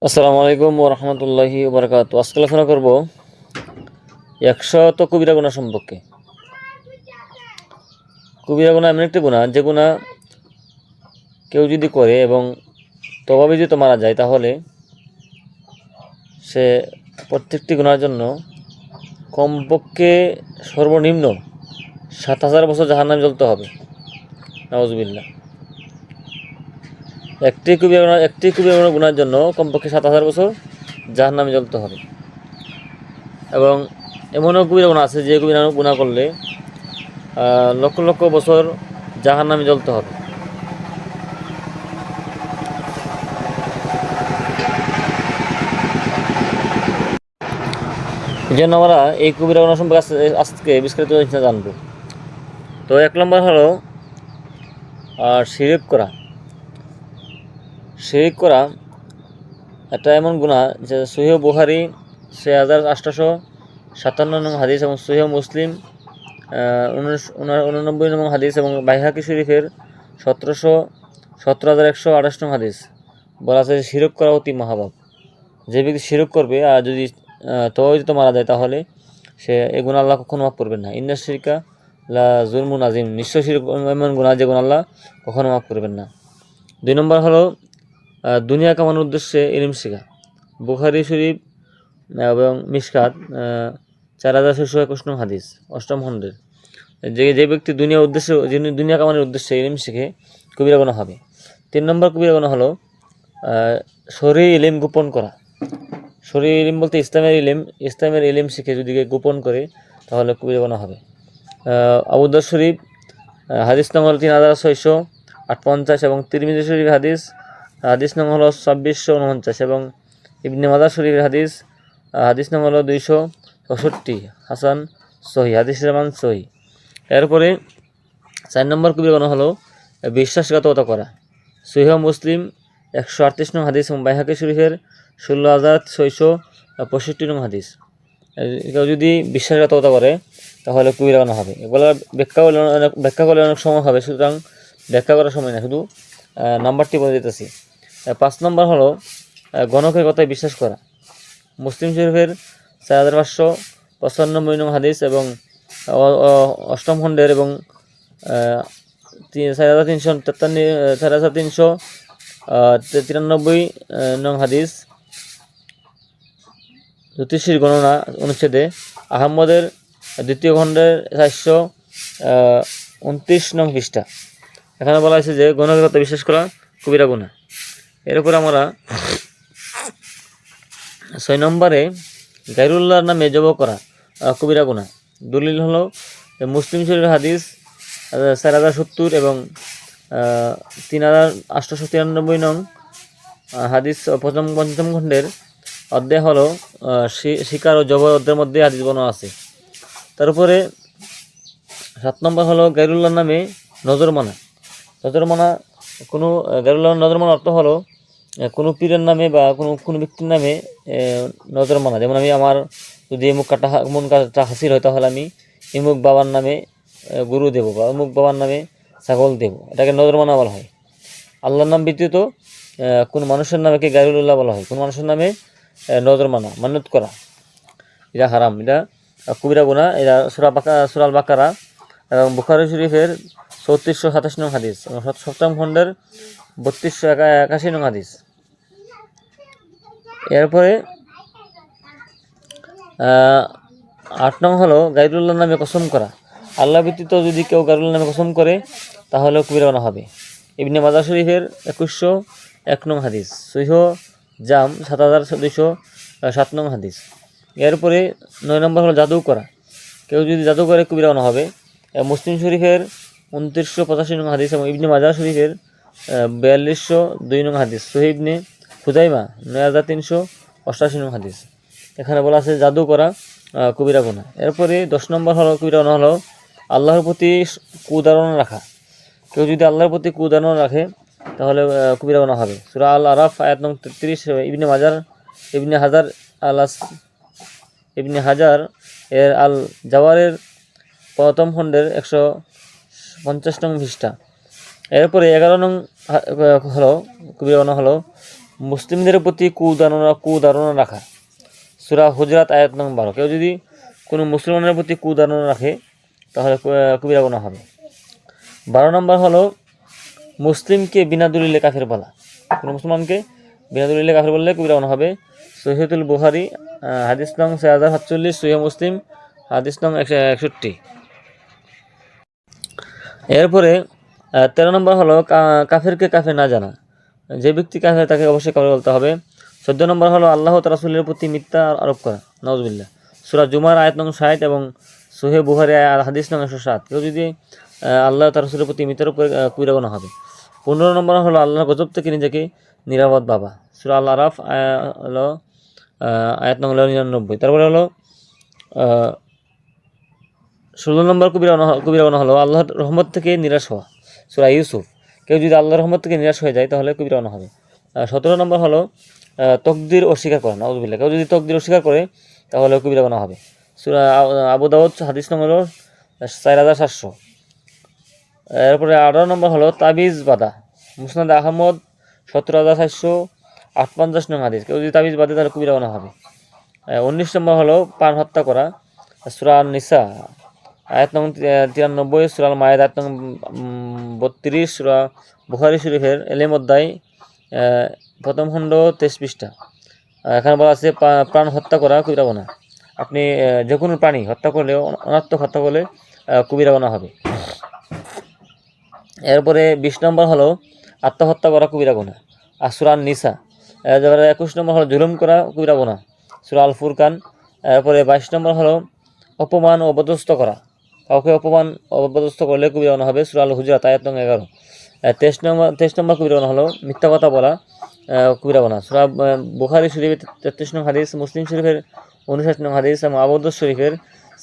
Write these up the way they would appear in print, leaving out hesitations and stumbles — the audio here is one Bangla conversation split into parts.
আসসালামু আলাইকুম ওয়া রাহমাতুল্লাহি ওয়া বারাকাতুহু। আজকে আলোচনা করব 100 কবিরা গুনাহ সম্পর্কে। কবিরা গুনাহ এমন একটি গুনাহ যে গুনাহ কেউ যদি করে এবং তওবা ব্যতীত মারা যায় তাহলে সে প্রত্যেকটি গুনাহের জন্য কমপক্ষে সর্বনিম্ন 7000 বছর জাহান্নামে জ্বলতে হবে। নাউজুবিল্লাহ। একটি কবিরা গুনাহের জন্য কমপক্ষে 7000 বছর জাহান্নামে জ্বলতে হবে। এবং এমনও কবিরা গুনাহ আছে যে কবিরা গুনাহ করলে লক্ষ লক্ষ বছর জাহান্নামে জ্বলতে হবে। এই জন্য আমরা এই কবিরা গুনাহ সম্পর্কে আজকে বিস্তারিত জানব। তো 1 নম্বর হলো শিরক করা। শিরক করা একটা এমন গুনাহ যে সহিহ বুখারী 6857 নং হাদিস এবং সহিহ মুসলিম 89 নং হাদিস এবং বাইহাকি শরীফের 17128 নং হাদিস বলা আছে শিরক করা অতি মহাপাপ। যে ব্যক্তি শিরক করবে আর যদি তওবা মারা যায় তাহলে সে এই গুনাহ আল্লাহ কখনো মাফ করবেন না। ইন্নাশ শিরকা লা যুলমুন আযীম। নিশ্চয় শিরক এমন গুনাহ যে গুনাহ আল্লাহ কখনো মাফ করবেন না। 2 নম্বর হলো দুনিয়া কামানোর উদ্দেশ্যে ইলম শেখা। বুখারী শরীফ এবং মিশকাত 4621 নং হাদিস 8ম খণ্ডের যে ব্যক্তি দুনিয়া কামানোর উদ্দেশ্যে ইলম শিখে কবিরা গুনাহ হবে। 3 নম্বর কবিরা গুনাহ হলো শরীর ইলম গোপন করা। শরীর ইলম বলতে ইসলামের ইলম শিখে যদি গোপন করে তাহলে কবিরা গুনাহ হবে। আবু দাউদ শরীফ হাদিস নং হলো 3658 এবং তিরমিজি শরীফ হাদিস নং হলো 2649 এবং ইবনে মাজাহ শরীফের হাদিস নং হলো 266 হাসান সহিহ হাদিসের মান সহিহ। এরপরে 4 নম্বর কবিরা গুনাহ হলো বিশ্বাসঘাতকতা করা। সহিহ মুসলিম 138 নং হাদিস এবং বাইহাকি শরীফের 16665 নং হাদিস। কেউ যদি বিশ্বাসঘাতকতা করে তাহলে কবিরা গুনাহ হবে। এগুলো ব্যাখ্যা করলে অনেক সময় হবে, সুতরাং ব্যাখ্যা করার সময় না, শুধু নাম্বারটি বলে দিতেছি। 5 নম্বর হলো গণকের কথায় বিশ্বাস করা। মুসলিম শরীফের 4595 নং হাদিস এবং 8ম খণ্ডের এবং 4393 নং হাদিস জ্যোতিষীর গণনা অনুচ্ছেদে আহমদের 2য় খণ্ডের 429 নং পৃষ্ঠা। এখানে বলা হয়েছে যে গণকের কথা বিশ্বাস করা কবিরা গুনাহ। এরপর আমরা 6 নম্বরে গায়রুল্লাহর নামে জব করা কবিরা গুনাহ। দলিল হলো মুসলিম শরীফের হাদিস 4070 এবং 3893 নং হাদিস 5ম খণ্ডের অধ্যায় হলো শিকার ও জবর অধ্যায়ের মধ্যে হাদিস বর্ণনা আছে। তারপরে 7 নম্বর হলো গায়রুল্লাহর নামে নজর মানা। গায়রুল্লাহর নজর মানার অর্থ হলো কোনো পীরের নামে বা কোনো ব্যক্তির নামে নজর মানা। যেমন আমি আমার যদি মন কাটা হাসিল হয় তাহলে আমি ইমুক বাবার নামে গরু দেব বা অমুক বাবার নামে ছাগল দেব, এটাকে নজর মানা বলা হয়। আল্লাহর নাম ব্যতীত কোন মানুষের নামকে গায়রুল্লাহ বলা হয়। কোন মানুষের নামে নজর মানা, মান্যত করা, এটা হারাম, এটা কবিরা গুনাহ। এটা সূরা আল বাকারা এবং বুখারী শরীফের 3427 নং হাদিস এবং 7ম খণ্ডের 3281 নং হাদিস। এরপরে 8 নং হলো গায়রুল্লাহর নামে কসম করা। আল্লাহ ব্যতীত যদি কেউ গায়রুল্লাহর নামে কসম করে তাহলে কবিরা গুনাহ হবে। ইবনে মাজাহ শরীফের 2101 নং হাদিস, সহিহ জাম 7207 নং হাদিস। এরপরে 9 নম্বর হলো জাদু করা। কেউ যদি জাদু করে কবিরা গুনাহ হবে। মুসলিম শরীফের 2985 নং হাদিস এবং ইবনে মাজাহ শরীফের 4202 নং হাদিস, সহিহ ইবনে খুজাইমা 9388 নং হাদিস। এখানে বলা আছে জাদু করা কবিরা গুনাহ। এরপরে 10 নম্বর হলো কবিরা গুনাহ হলো আল্লাহর প্রতি কুধারণা রাখা। কেউ যদি আল্লাহর প্রতি কুধারণা রাখে তাহলে কবিরা গুনাহ হবে। সূরা আল আরাফ আয়াত নং 33, ইবনে হাজার এর আল জাওয়ারের 1ম খণ্ডের 150 নং পৃষ্ঠা। এরপরে 11 নং হলো কবিরা গুনাহ হলো মুসলিমদের প্রতি কুধারণা রাখা। সূরা হুজরাত আয়াত নং 12। কেউ যদি কোনো মুসলমানের প্রতি কুধারণা রাখে তাহলে কবিরা গুনাহ হবে। 12 নম্বর হলো মুসলিমকে বিনা দলিলে কাফের বলা। কোনো মুসলমানকে বিনা দলিলে কাফের বললে কবিরা গুনাহ হবে। সহিহুল বুখারী হাদিস নং 6047, সহিহ মুসলিম হাদিস নং 161। এরপরে 13 নম্বর হলো কাফেরকে কাফের না জানা। যে ব্যক্তি কাফের তাকে অবশ্যই কাফের বলতে হবে। 14 নম্বর হলো আল্লাহ তাআলা রাসূলের প্রতি মিথ্যা আরোপ করা, নাউযুবিল্লাহ। সূরা জুমার আয়াত নং 60 এবং সহিহ বুখারী হাদিস নং 107। কেউ যদি আল্লাহ তাআলা রাসূলের প্রতি মিথ্যা আরোপ করে কবিরা গুনাহ হবে। 15 নম্বর হলো আল্লাহর গজব থেকে নিজেকে নিরাপদ ভাবা। সূরা আল আরাফ হলো আয়াত নং 99। তারপরে হলো 16 নম্বর কবিরা গুনাহ হলো আল্লাহর রহমত থেকে নিরাশ হওয়া। সূরা ইউসুফ। কেউ যদি আল্লাহর রহমত থেকে নিরাশ হয়ে যায় তাহলে কবিরা গুনাহ হবে। 17 নম্বর হলো তকদির অস্বীকার করা, নাউযুবিল্লাহ। কেউ যদি তকদির অস্বীকার করে তাহলে কবিরা গুনাহ হবে। সূরা আবু দাউদ হাদিস নম্বর 4700। এরপরে 18 নম্বর হলো তাবিজ বাঁধা। মুসনাদ আহমদ 17458 নং হাদিস। কেউ যদি তাবিজ বাঁধে তাহলে কবিরা গুনাহ হবে। 19 নম্বর হলো প্রাণ হত্যা করা। সূরা নিসা আয়াত নং 93, সূরা আল মায়েদা আয়াত নং 32, সূরা বুখারী শরীফের এলেম অধ্যায় প্রথম খণ্ড 23 পৃষ্ঠা। এখানে বলা আছে প্রাণ হত্যা করা কবিরা গুনাহ। আপনি যে কোনো প্রাণী হত্যা করলে, অনাত্মক হত্যা করলে কবিরা গুনাহ হবে। এরপরে 20 নম্বর হলো আত্মহত্যা করা কবিরা গুনাহ। আর সূরা নিসা। এবারে 21 নম্বর হলো জুলুম করা কবিরা গুনাহ, সূরা আল ফুরকান। এরপরে 22 নম্বর হলো অপমান ও অপদস্থ করা। কাউকে অপমান অপদস্থ করলে কবিরা গুনাহ হবে, সূরা আল হুজরাত আয়াত নং 11। 23 নম্বর কবিরা গুনাহ হলো মিথ্যা কথা বলা কবিরা গুনাহ। সূরা বুখারী শরীফের 33 নং হাদিস, মুসলিম শরীফের 59 নং হাদিস এবং আবু দাউদ শরীফের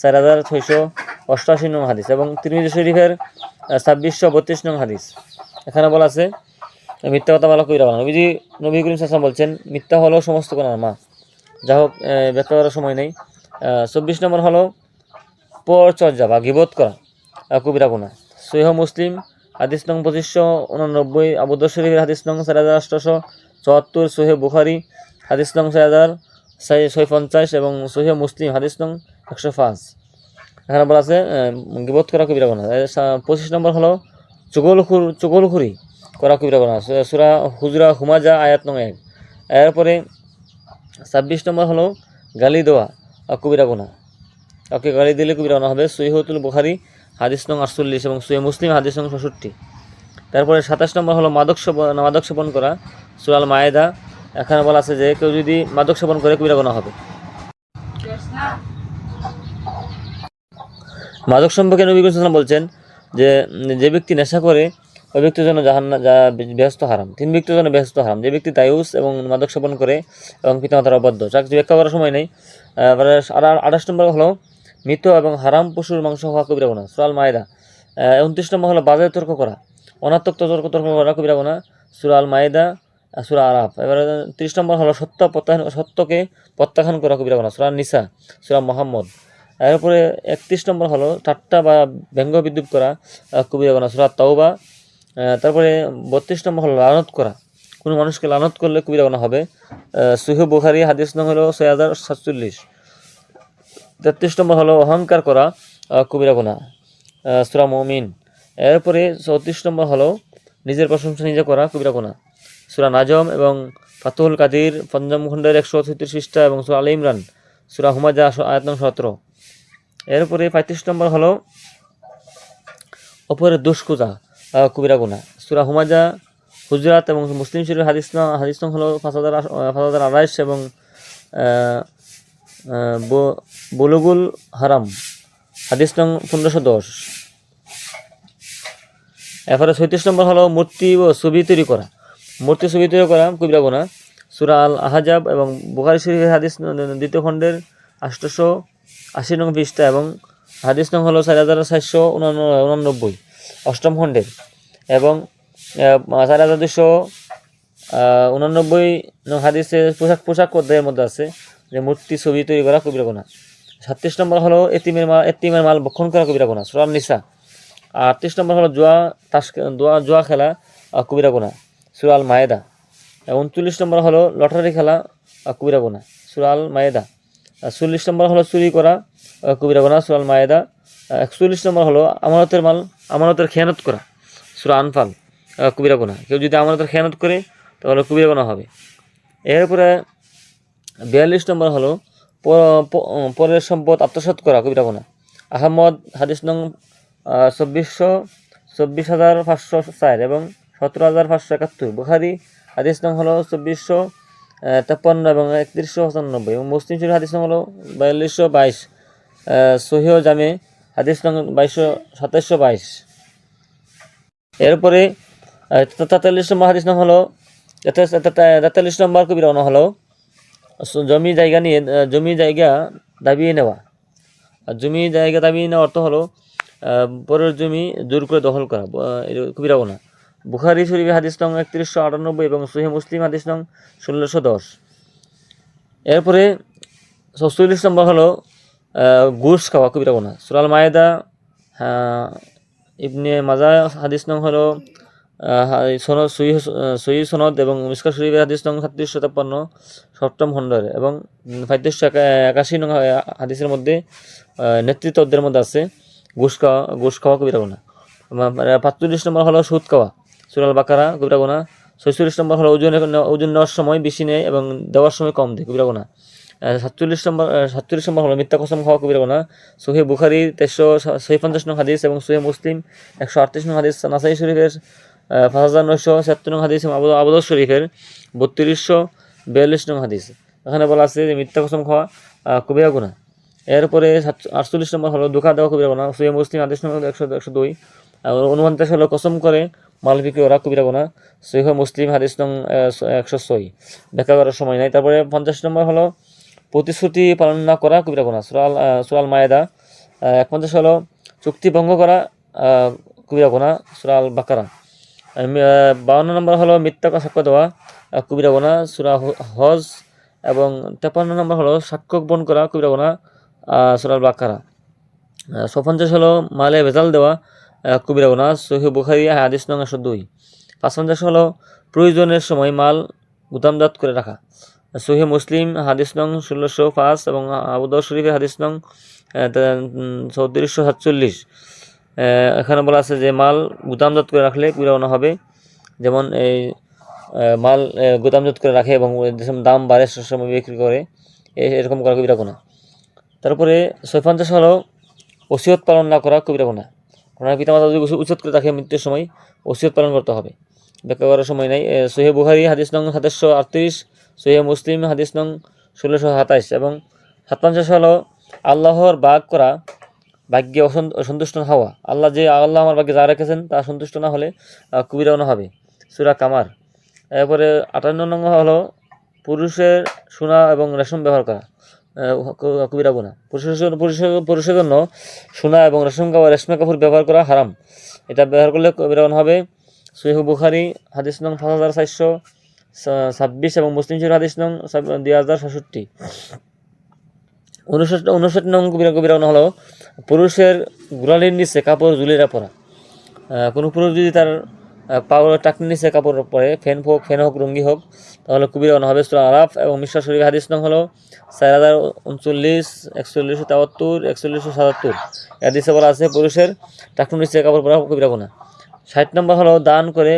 4688 নং হাদিস এবং তিরমিজি শরীফের 2632 নং হাদিস। এখানে বলা আছে মিথ্যা কথা বলা কবিরা গুনাহ। নবী করিম সাল্লাল্লাহু আলাইহি ওয়াসাল্লাম বলছেন মিথ্যা হলো সমস্ত গুনার মা। যা হোক, ব্যাখ্যা করার সময় নেই। 24 নম্বর হলো পরচর্যা বা গীবত করা কবিরা গুনাহ। সহিহ মুসলিম হাদিস নং 2589, আবু দাউদ শরীফের হাদিস নং 4874, সহিহ বুখারী হাদিস নং 4650 এবং সহিহ মুসলিম হাদিস নং 105। এখানে বলা আছে গীবত করা কবিরা গুনাহ। 25 নম্বর হলো চুগলখুরি করা কবিরা গুনাহ। সূরা হুমাজা আয়াত নং 1। এরপরে 26 নম্বর হলো গালি দেওয়া কবিরা গুনাহ। ওকে গালি দিলে কবিরা গুনাহ হবে। সহিহুল বুখারী হাদিস নং 48 এবং সহিহ মুসলিম হাদিস নং 66। তারপরে 27 নম্বর হলো মাদক সেবন করা, সূরা আল মায়েদা। এখানে বলা আছে যে কেউ যদি মাদক সেবন করে কবিরা গুনাহ হবে। মাদক সম্পর্কে নবী করিম সাল্লাল্লাহু আলাইহি ওয়াসাল্লাম বলছেন যে ব্যক্তি নেশা করে ওই ব্যক্তির জন্য বেহেশত হারাম। 3 ব্যক্তির জন্য বেহেশত হারাম: যে ব্যক্তি দায়ুস এবং মাদক সেবন করে এবং পিতামাতার অবাধ্য। চাকরি ব্যাখ্যা করার সময় নেই। 28 নম্বর হলো মৃত এবং হারাম পশুর মাংস খাওয়া কবিরা গুনাহ, সূরা আল মায়েদা। 29 নম্বর হলো বাজে তর্ক করা, অনাত্মক তর্ক করা কবিরা গুনাহ, সূরা আল মায়েদা, সূরা আরাফ। এবারে 30 নম্বর হলো সত্যকে প্রত্যাখ্যান করা কবিরা গুনাহ, সূরা নিসা, সূরা মুহাম্মদ। এরপরে 31 নম্বর হলো ঠাট্টা বা ব্যঙ্গ বিদ্রুপ করা কবিরা গুনাহ, সূরা তাওবা। তারপরে 32 নম্বর হলো লানত করা, কোনো মানুষকে লানত করলে কবিরা গুনাহ হবে। সহিহ বুখারী হাদিস নং হলো 6047। 33 নম্বর হলো অহংকার করা কবিরা গুনাহ, সূরা মুমিন। এরপরে 34 নম্বর হলো নিজের প্রশংসা নিজে করা কবিরা গুনাহ, সূরা নাজম এবং ফাতুহুল কাদির পঞ্চম খণ্ডের 133 পৃষ্ঠা এবং সূরা আল ইমরান, সূরা হুমাজা আয়াত নং 17। এরপরে 35 নম্বর হলো অপরের দোষ খোঁজা কবিরা গুনাহ, সূরা হুমাজা, হুজরাত এবং মুসলিম শরীফের হাদিস নং হলো 5028 এবং বুলুগুল হারাম হাদিস নং 1510। এরপরে 36 নম্বর হলো মূর্তি ও ছবি তৈরি করা কবিরা গুনাহ, সূরা আল আহজাব এবং বুখারী শরীফের হাদিস 2য় খণ্ডের 880 নং পৃষ্ঠা এবং হাদিস নং হলো 4489, 8ম খণ্ডের এবং 4289 নং হাদিসের পোশাক অধ্যায়ের মধ্যে আছে যে মূর্তি ছবি তৈরি করা কবিরা গুনাহ। 37 নম্বর হলো এতিমের মাল ভক্ষণ করা কবিরা গুনাহ, সূরা নিসা। 38 নম্বর হলো জুয়া খেলা কবিরা গুনাহ, সূরা আল মায়েদা। 39 নম্বর হলো লটারি খেলা কবিরা গুনাহ, সূরা আল মায়েদা। 40 নম্বর হলো চুরি করা কবিরা গুনাহ, সূরা আল মায়েদা। 41 নম্বর হলো আমানতের খেয়ানত করা, সূরা আনফাল, কবিরা গুনাহ। কেউ যদি আমানতের খেয়ানত করে তাহলে কবিরা গুনাহ হবে। এরপরে 42 নম্বর হলো পরের সম্পদ আত্মসাৎ করা কবিরা গুনাহ। আহমদ হাদিস নং 24,504 এবং 17,571। বুখারী হাদিস নং হলো 2453 এবং 3195 এবং মুসলিম শরীফ হাদিস নং হলো 4222। সহিহ জামে হাদিস নং 2722। এরপরে 43 নম্বর হাদিস নং হলো 43 নম্বর কবিরা গুনাহ হলো জমি জায়গা দাবিয়ে নেওয়া। জমি জায়গা দাবিয়ে নেওয়া অর্থ হলো পরের জমি জোর করে দখল করা, কবিরা গুনাহ। বুখারী শরীফে হাদিস নং 3198 এবং সহিহ মুসলিম হাদিস নং 1610। এরপরে 44 নম্বর হলো ঘুষ খাওয়া কবিরা গুনাহ, সূরা আল মায়েদা। ইবনে মাজাহ হাদিস নং হলো সহিহ সনদ এবং মিশকাত শরীফের হাদিস নং 3753 সপ্তম খণ্ডের এবং 3581 নং হাদিসের মধ্যে নেতৃত্বদের মধ্যে আছে ঘুষ খাওয়া কবিরা গুনাহ। 45 নম্বর হলো সুদ খাওয়া, সূরা আল বাকারা, কবিরা গুনাহ। 46 নম্বর হলো ওজন নেওয়ার সময় বেশি নেয় এবং দেওয়ার সময় কম দেয়, কবিরা গুনাহ। 47 নম্বর হলো মিথ্যা কসম খাওয়া কবিরা গুনাহ। সহিহ বুখারী 356 নং হাদিস এবং সহিহ মুসলিম 138 নং হাদিস, নাসাই শরীফের 5976 নং হাদিস এবং আবু দাউদ শরীফের 3242 নং হাদিস। এখানে বলা আছে যে মিথ্যা কসম খাওয়া কবিরা গুনাহ। এরপরে 48 নম্বর হলো ধোঁকা দেওয়া কবিরা গুনাহ, সহিহ মুসলিম হাদিস নং 102। 49 হলো কসম করে মাল বিক্রি করা কবিরা গুনাহ, সহিহ মুসলিম হাদিস নং 106। ব্যাখ্যা করার সময় নাই। তারপরে 50 নম্বর হলো প্রতিশ্রুতি পালন না করা কবিরা গুনাহ, সূরা আল মায়েদা। 51 হলো চুক্তি ভঙ্গ করা কবিরা গুনাহ, সূরা আল বাকারা। 52 নম্বর হলো মিথ্যা সাক্ষ্য দেওয়া কবিরা গুনাহ, সূরা হজ। এবং 53 নম্বর হলো সাক্ষ্য গোপন করা কবিরা গুনাহ, সূরা আল বাকারা। 56 হলো মালে ভেজাল দেওয়া কবিরা গুনাহ, সহিহ বুখারী হাদিস নং 102। 55 হলো প্রয়োজনের সময় মাল গুদামজাত করে রাখা, সহিহ মুসলিম হাদিস নং 1605 এবং আবু দাউদ শরীফের হাদিস নং 3447। এখানে বলা আছে যে মাল গুদামজাত করে রাখলে কবিরা গুনাহ হবে। যেমন এই মাল গুদামজাত করে রাখে এবং দাম বাড়ে সে সময় বিক্রি করে, এরকম করা কবিরা গুনাহ। তারপরে 56 হলো ওসিয়ত পালন না করা কবিরা গুনাহ। আপনার পিতামাতা যদি উচিত করে রাখে মৃত্যুর সময় ওসিয়ত পালন করতে হবে, ব্যাখ্যা করার সময় নাই। সহিহ বুখারী হাদিস নং 2738, সহিহ মুসলিম হাদিস নং 1627 এবং 57 হলো আল্লাহর ভাগ্যে অসন্তুষ্ট হওয়া। আল্লাহ আমার ভাগ্যে যা রেখেছেন তা সন্তুষ্ট না হলে কবিরা গুনাহ হবে, সূরা কামার। এরপরে 58 নম্বর হলো পুরুষের সোনা এবং রেশম ব্যবহার করা কবিরা গুনাহ। পুরুষের জন্য সোনা এবং রেশমের কাপড় ব্যবহার করা হারাম, এটা ব্যবহার করলে কবিরা গুনাহ হবে। সহিহ বুখারী হাদিস নং 5426 এবং মুসলিম শরীফ হাদিস নং 2067। 59 নং কবিরা গুনাহ হলো পুরুষের গোড়ালির নিচে কাপড় ঝুলিয়ে পরা। কোনো পুরুষ যদি তার পাওয়ার টাকনির নিচে কাপড় পরে, ফেন হোক রঙ্গি হোক, তাহলে কবিরা গুনাহ হবে, সূরা আরাফ। এবং মিশকাত শরীফ হাদিস নং হলো 4039, 4173, 4177। হাদিসে বলা আছে পুরুষের টাকনির নিচে কাপড় পরা কবিরা গুনাহ। 60 নম্বর হলো দান করে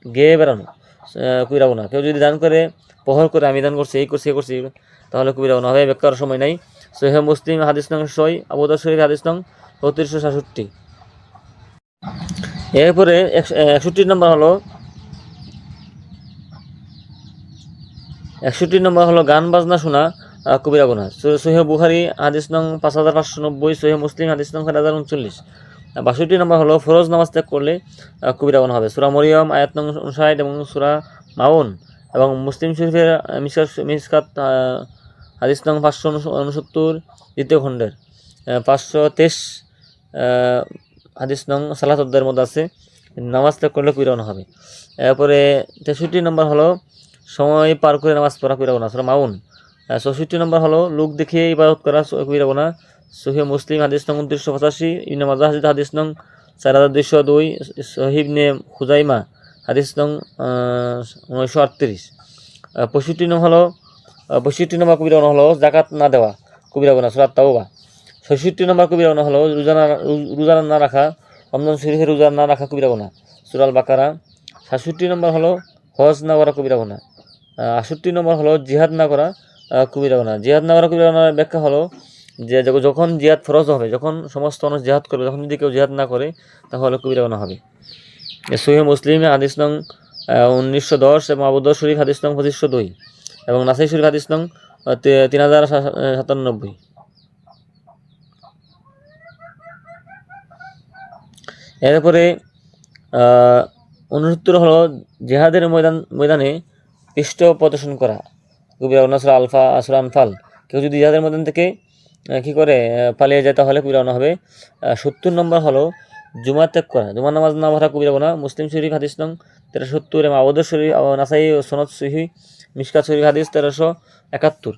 গেয়ে বেড়ানো কবিরা গুনাহ। কেউ যদি দান করে প্রহর করে আমি দান করছি, এই করছি, তাহলে কবিরা গুনাহ হবে, ব্যাখ্যার সময় নাই। সহিহ মুসলিম হাদিস নং 6, আবু দাউদ শরীফ হাদিস নং 3467। এরপরে 61 নম্বর হলো গান বাজনা শোনা কবিরা গুনাহ। সহিহ বুখারী হাদিস নং 5590, সহিহ মুসলিম হাদিস নং 1039। 62 নম্বর হলো ফরজ নামাজ ত্যাগ করলে কবিরা গুনাহ হবে, সূরা মরিয়ম আয়াত নং 59 এবং সূরা মাউন। এবং মুসলিম শরীফের মিশকাত হাদিস নং 569 দ্বিতীয় খণ্ডের 523 হাদিস নং সালাত অধ্যায়ের মধ্যে আছে, নামাজ ত্যাগ করলে কবিরা গুনাহ হবে। এরপরে 63 নম্বর হলো সময় পার করে নামাজ পড়া কবিরা গুনাহ, সূরা মাউন। 64 নম্বর হলো লোক দেখিয়ে ইবাদত করা কবিরা গুনাহ, সহিহ মুসলিম হাদিস নং 2985, ইবনে মাজাহ হাদিস নং 4202, সহিহ ইবনে খুজাইমা হাদিস নং 938। 65 নং হলো 65 নম্বর কবিরা গুনাহ হলো যাকাত না দেওয়া কবিরা গুনাহ, সূরা তাওবা। 66 নম্বর কবিরা গুনাহ হলো রোজা না রাখা, রমজান শরীফের রোজা না রাখা কবিরা গুনাহ, সূরা আল বাকারা। 67 নম্বর হলো হজ না করা কবিরা গুনাহ। 68 নম্বর হলো জিহাদ না করা কবিরা গুনাহ। জিহাদ না করা কবিরা গুনাহের ব্যাখ্যা হলো যে যখন জিহাদ ফরজ হবে, যখন সমস্ত মানুষ জিহাদ করবে, তখন যদি কেউ জিহাদ না করে তাহলে কবিরা গুনাহ হবে। সহিহ মুসলিম হাদিস নং 1910 এবং আবু দাউদ শরীফ হাদিস নং 2502 এবং নাসাই শরীফ হাদিস নং 3097। এরপরে 69 হলো জিহাদের ময়দানে পৃষ্ঠ প্রদর্শন করা কবিরা গুনাহ, সূরা আনফাল। কেউ যদি জিহাদের ময়দান থেকে কি করে পালিয়ে যায় তাহলে কবিরা গুনাহ হবে। 70 নম্বর হলো জুমা ত্যাগ করা, জুমার নামাজ না পড়া কবিরা গুনাহ। মুসলিম শরীফ হাদিস নং 1370 এবং আবু দাউদ শরীফ, নাসাই সনদ সহিহ, মিশকাত শরীফ হাদিস 1371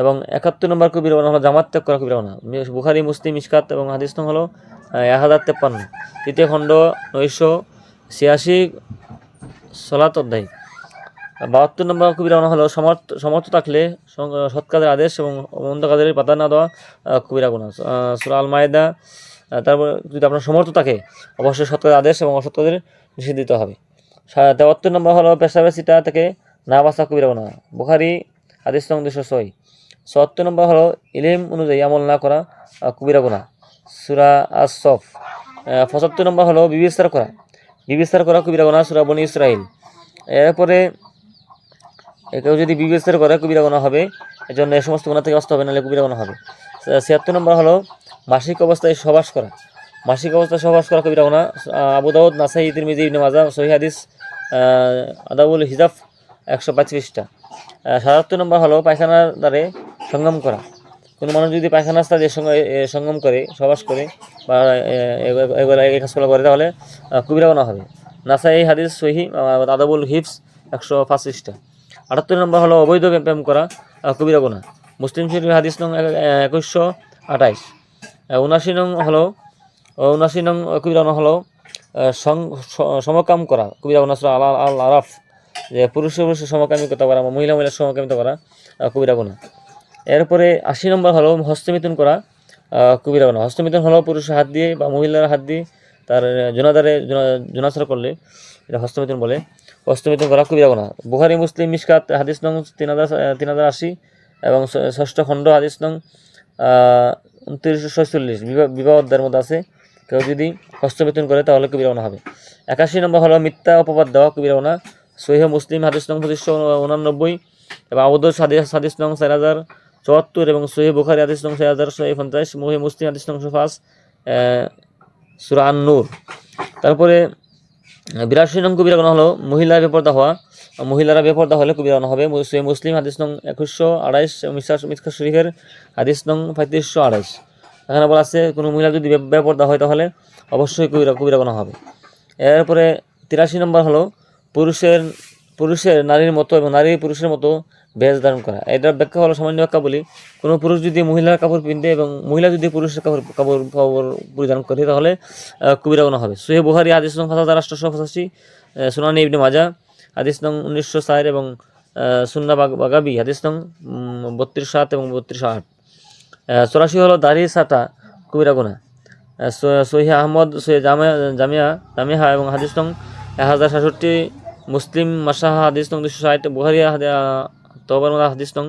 এবং 71 নম্বর কবিরা গুনাহ হলো জামাত ত্যাগ করা কবিরা গুনাহ। বুখারী, মুসলিম, মিশকাত এবং হাদিস নং হলো 1053। তৃতীয় খণ্ড 986 সলাত অধ্যায়। 72 নম্বর কবিরা গুনাহ হলো সমর্থ থাকলে সৎ কাজের আদেশ এবং মন্দ কাজের বাধা না দেওয়া কবিরা গুনাহ, সূরা আল মায়েদা। তারপর যদি আপনার সমর্থ থাকে অবশ্যই সৎ কাজের আদেশ এবং অসৎ কাজের নিষেধ দিতে হবে। 73 নম্বর হলো পেশাবের চিটা থেকে না বাঁচা কবিরা গুনাহ, বুখারী হাদিস নং 206। 74 নম্বর হলো ইলম অনুযায়ী আমল না করা কবিরা গুনাহ, সূরা আস-সফ। 75 নম্বর হলো বিবিচার করা কবিরা গুনাহ, সূরা বনী ইসরাইল। এরপরে কেউ যদি বিবিচার করে কবিরা গুনাহ হবে, এজন্য এই সমস্ত গুনাহ থেকে বাঁচতে হবে, নাহলে কবিরা গুনাহ হবে। 76 নম্বর হলো মাসিক অবস্থায় সহবাস করা কবিরা গুনাহ, আবু দাউদ, নাসাই, তিরমিজি, ইবনে মাজাহ, সহিহ হাদিস আদাবুল হিজাফ 135টা। 77 নম্বর হলো পায়খানার দ্বারে সঙ্গম করা। কোনো মানুষ যদি পায়খানার স্থানে সঙ্গম করে, সহবাস করে বা এই কাজগুলো করে তাহলে কবিরা গুনাহ হবে। নাসাই হাদিস সহিহ আদাবুল হিফস 185টা। 78 নম্বর হলো অবৈধ প্রেম করা কবিরা গুনাহ, মুসলিম শরীফ হাদিস নং 2128। 79 নং কবিরা গুনাহ হলো সমকাম করা কবিরা গুনাহ, সূরা আল আরাফ। যে পুরুষের সমকামিতা করা, মহিলা সমকামিতা করা কবিরা গুনাহ। এরপরে 80 নম্বর হলো হস্তমিথুন করা কবিরা গুনাহ। হস্তমিথুন হলো পুরুষের হাত দিয়ে বা মহিলার হাত দিয়ে তার জোনাছাড়া করলে এটা হস্তমিথুন বলে। হস্তমিথুন করা কবিরা গুনাহ। বুখারী, মুসলিম, মিশকাত হাদিস নং 3080 এবং 6ষ্ঠ খণ্ড হাদিস নং 2946 বিবাহ অধ্যায়ের মধ্যে আছে। কেউ যদি হস্তমিথুন করে তাহলে কবিরা গুনাহ হবে। 81 নম্বর হলো মিথ্যা অপবাদ দেওয়া কবিরা গুনাহ, সহিহ মুসলিম হাদিস নং 2589 এবং আবু দাউদ হাদিস নং 4074 এবং সহিহ বুখারী হাদিস নং 6050, সহিহ মুসলিম হাদিস নং 5, সূরা আন-নূর। তারপরে 82 নং কবিরা গুনাহ হলো মহিলারা বেপরদা হলে কবিরা গুনাহ হবে। সহিহ মুসলিম হাদিস নং 2128 এবং মিশকাত শরীফের হাদিস নং 3528। এখানে বলা আছে কোনো মহিলা যদি বেপরদা হয় তাহলে অবশ্যই কবিরা গুনাহ হবে। এরপরে 83 নম্বর হলো পুরুষের নারীর মতো এবং নারী পুরুষের মতো বেশ ধারণ করা। এটার ব্যাখ্যা হলো, সামান্য ব্যাখ্যা বলি, কোনো পুরুষ যদি মহিলার কাপড় পিনতে এবং মহিলা যদি পুরুষের কাপড় পরিধান করে তাহলে কবিরা গুনাহ হবে। সহিহ বুখারী হাদিস নং 5885, সুনান ইবনে মাজাহ হাদিস নং 1904 এবং সুন্নাহ বাগাবী হাদিস নং 3207 এবং 3208। 84 হলো দাড়ি ছাঁটা কবিরা গুনাহ, সহিহ আহমদ, সহিহ জামিয়া এবং হাদিস নং 1067, মুসলিম মাসাহা হাদিস নং 260, বুখারী তওবার হাদিস নং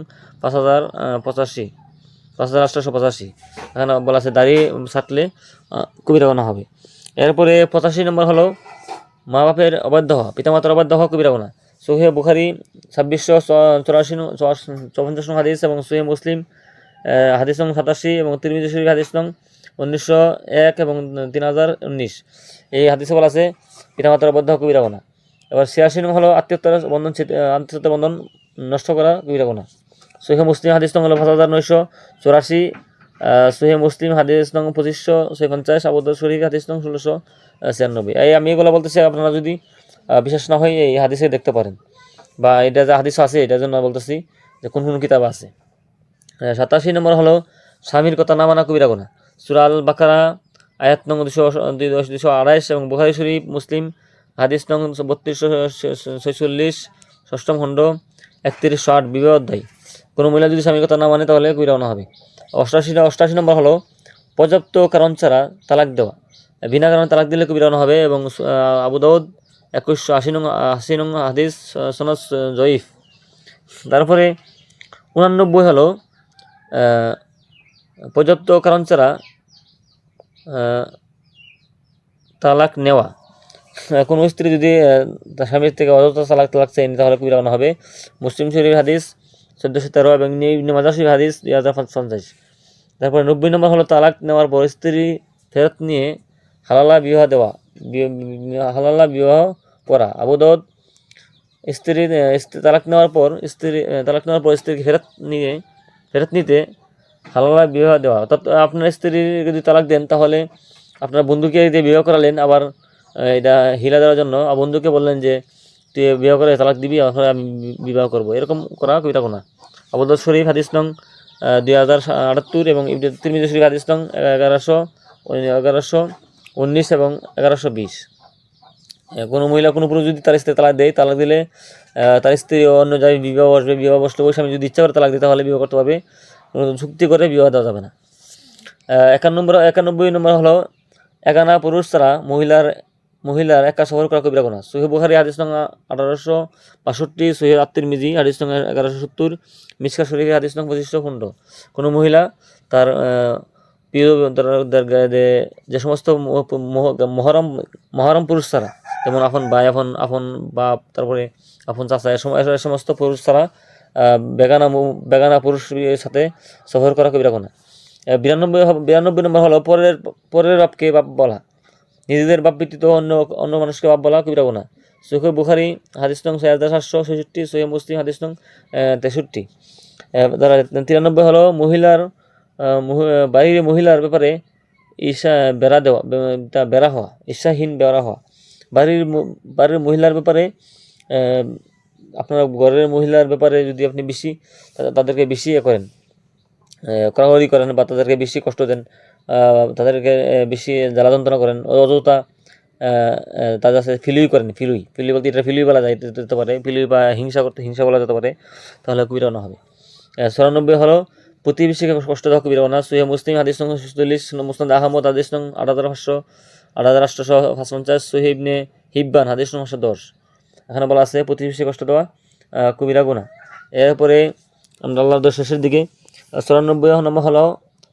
5885। এখানে বলা আছে দাড়ি ছাঁটলে কবিরা গুনাহ হবে। এরপরে 85 নম্বর হলো মা বাপের অবাধ্য হওয়া, পিতামাতার অবাধ্য হওয়া কবিরা গুনাহ। সহিহ বুখারী 2654 হাদিস এবং সহিহ মুসলিম হাদিস নং 87 এবং তিরমিজি শরীফ হাদিস নং 1901 এবং 3019। এই হাদিসে বলা আছে পিতামাতার অবাধ্য হওয়া কবিরা গুনাহ। এবার 86 নং হলো আত্মীয়তার বন্ধন নষ্ট করা কবিরা গুনাহ। সহিহ মুসলিম হাদিস নং হলো 5984, সহিহ মুসলিম হাদিস নং 2550, আবু দাউদ শরীফ হাদিস নং 1696। আমি এগুলো বলতেছি, আপনারা যদি বিশ্বাস না হয় এই হাদিসে দেখতে পারেন, বা এটা যে হাদিস আছে এটার জন্য বলতেছি যে কোন কিতাব আছে। 87 নম্বর হলো স্বামীর কথা না মানা কবিরা গুনাহ, সূরা আল বাকারা আয়াত নং 228 এবং বুখারী শরীফ, মুসলিম হাদিস নং 3246 ষষ্ঠম খণ্ড 3108 বিবাহ অধ্যায়। কোনো মহিলা যদি স্বামীর কথা না মানে তাহলে কবিরা গুনাহ হবে। 88 নম্বর হলো পর্যাপ্ত কারণ ছাড়া তালাক দেওয়া, বিনা কারণে তালাক দিলে কবিরা গুনাহ হবে। এবং আবু দাউদ 2180 নং হাদিস সনদ জয়ীফ। তারপরে 89 হলো পর্যাপ্ত কারণ ছাড়া তালাক নেওয়া। কোনো স্ত্রী যদি তার স্বামীর থেকে অযথা তালাক চায় তাহলে কবিরা গুনাহ হবে। মুসলিম শরীফ হাদিস 1413 এবং ইবনে মাজাহ শরীফ হাদিস 2050। তারপরে 90 নম্বর হলো তালাক নেওয়ার পর স্ত্রী ফেরত নিয়ে হালালা বিবাহ করা। আবু দাউদ স্ত্রী তালাক নেওয়ার পর স্ত্রীকে ফেরত নিতে হালালা বিবাহ দেওয়া। অর্থাৎ আপনার স্ত্রী যদি তালাক দেন তাহলে আপনার বন্ধুকে দিয়ে বিবাহ করালেন, আবার এটা হিলা দেওয়ার জন্য বন্ধুকে বললেন যে তুই বিবাহ করে তালাক দিবি, আমি বিবাহ করবো, এরকম করা কবিরা গুনাহ। আবু দাউদ শরীফ হাদিস নং 2078 এবং তিরমিজি শরীফ হাদিস নং 1119 এবং 1120। কোনো মহিলা কোনো পুরুষ যদি তার স্ত্রী তালাক দেয়, তালাক দিলে তার স্ত্রী অন্য জায়গায় বিবাহ বসলে ওই স্বামী যদি ইচ্ছা করে তালাক দিতে তাহলে বিবাহ করতে হবে, চুক্তি করে বিবাহ দেওয়া যাবে না। 91 নম্বর হলো একানা পুরুষ ছাড়া মহিলার একা সফর করা কবিরা গুনাহ। সহিহ বুখারী হাদিস নং 1862, সহিহ আত-তিরমিজি হাদিস নং 1170, মিশকাত শরীফ হাদিস নং 2500 খণ্ড। কোনো মহিলা তার প্রিয় যে সমস্ত মহরম পুরুষ ছাড়া, যেমন আপন ভাই, আপন বাপ, তারপরে আপন চাচা, এ সমস্ত পুরুষ ছাড়া বেগানা পুরুষের সাথে সফর করা কবিরা গুনাহ। 92 নম্বর হলো পরের বাপকে বাপ বলা, নিজেদের বাপ ব্যতীত অন্য মানুষকে বাপ বলা কবিরা গুনাহ। সহিহ বুখারী হাদিস নং 4766, সহিহ মুসলিম হাদিস নং 63। 93 হলো বাইরের মহিলার ব্যাপারে বেড়া হওয়া, ঈর্ষাহীন বেড়া হওয়া। বাড়ির মহিলার ব্যাপারে আপনার ঘরের মহিলার ব্যাপারে যদি আপনি বেশি তাদেরকে বেশি করেন, কড়াকড়ি করেন, বা তাদেরকে বেশি কষ্ট দেন, তাদেরকে বেশি জ্বালা যন্ত্রণা করেন, অযথা তাদের সাথে ফিলুই বলতে এটা ফিলুই বলা যেতে পারে, ফিলুই বা হিংসা বলা যেতে পারে, তাহলে কবিরা গুনাহ হবে। 94 হলো প্রতিবেশীকে কষ্ট দেওয়া কবিরা গুনাহ। সহিহ মুসলিম হাদিস নং 46, মুসনাদ আহমদ হাদিস নং 8850, সহিহ ইবনে হিব্বান হাদিস নং 10। এখানে বলা আছে প্রতিবেশী কষ্ট দেওয়া কবিরা গুনাহ। এরপরে আমরা আল্লাহর শেষের দিকে 94 নম্বর হলো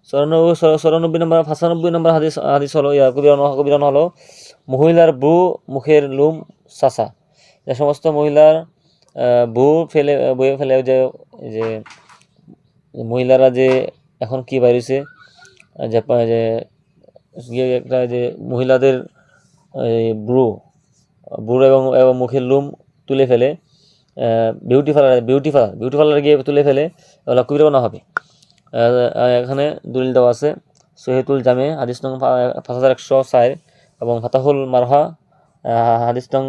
95 নম্বর হাদিস হলো কবিরা গুনাহ হলো মহিলার মুখের লোম চাচা। যে সমস্ত মহিলার বয়ে ফেলে যে মহিলারা যে এখন কি বাইরেছে যে একটা যে মহিলাদের ব্রু এবং মুখের লোম তুলে ফেলে, বিউটি পার্লারে গিয়ে তুলে ফেলে, ওগুলো কবিরা গুনাহ হবে। এখানে দলিল দেওয়া আছে সহিহুল জামে হাদিস নং 5104 এবং ফাতাহুল মারহা হাদিস নং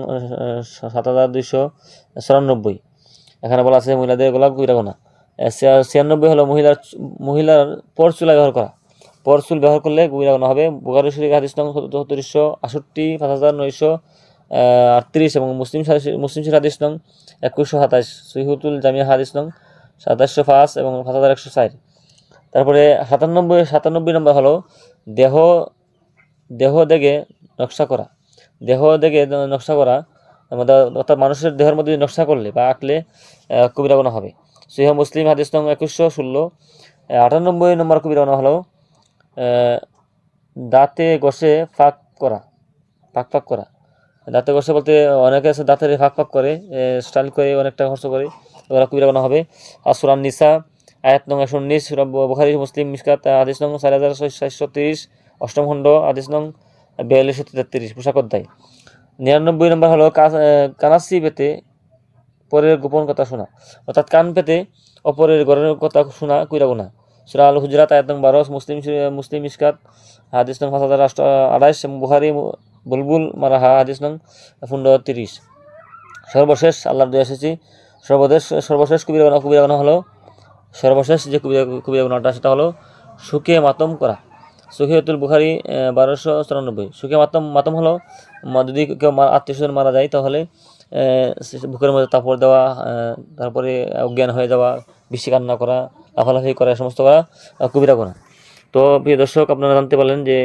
7294। এখানে বলা আছে মহিলাদের গোলাপ কবিরা গুনাহ। 96 হলো মহিলার পরচুলা ব্যবহার করা, পরচুল ব্যবহার করলে কবিরা গুনাহ হবে। বুখারী শরীফ হাদিস নং 7368, 5938 এবং মুসলিম শরীফ হাদিস নং 2127, সহিহুল জামি হাদিস নং 2705 এবং 5104। তারপরে 97 নম্বর হলো দেহ দেখে নকশা করা, অর্থাৎ মানুষের দেহের মধ্যে নকশা করলে বা আঁকলে কবিরা গুনাহ হবে। সহিহ মুসলিম হাদিস নং 2116। 98 নম্বর কবিরা গুনাহ হলো দাঁতে ঘষে ফাঁক করা। দাঁতে ঘষে বলতে অনেকে আছে দাঁতের ফাঁক করে, স্টাইল করে অনেকটা খরচ করে, ওরা কবিরা গুনাহ হবে। আর সূরা নিসা আয়াত নং 119, বুখারী মুসলিম মিশকাত হাদিস নং 4430, অষ্টম খণ্ড হাদিস নং 4233, পোশাক অধ্যায়। 99 নম্বর হলো কানাসি পেতে পরের গোপন কথা শোনা, অর্থাৎ কান পেতে অপরের ঘরের কথা শোনা কবিরা গুনাহ। সূরা আল হুজরাত আয়াত নং 12, মুসলিম মিশকাত হাদিস নং 5028 এবং বুখারী বুলবুল মারাহা হাদিস নং 1530। সর্বশেষ আল্লাহর দয়া এসেছি, সর্বশেষ কবিরা গুনাহ হলো সর্বশেষ যে কবিরা গুনাহটা সেটা হলো সুখে মাতম করা, সহিহুল বুখারী 1294। সুখে মাতম মাতম হলো যদি কেউ আত্মীয় স্বজন মারা যায় তাহলে বুকের মধ্যে তাপড় দেওয়া, তারপরে অজ্ঞান হয়ে যাওয়া, বেশি কান্না করা, লাফালাফি করা, সমস্ত করা কবিরা গুনাহ। তো প্রিয় দর্শক, আপনারা জানতে পারলেন যে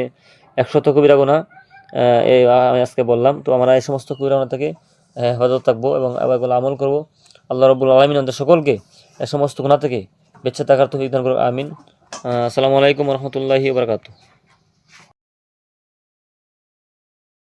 100 কবিরা গুনাহ এই আমি আজকে বললাম। তো আমরা এই সমস্ত কবিরা গুনাহ থেকে হেফাজত থাকবো এবং এগুলো আমল করব। আল্লাহ রাব্বুল আলামিন আমাদের সকলকে এই সমস্ত গুনাহ থেকে বেঁচে থাকার তৌফিক দান করুন, আমিন। আসসালামু আলাইকুম ওয়া রাহমাতুল্লাহি ওয়া বারাকাতুহু।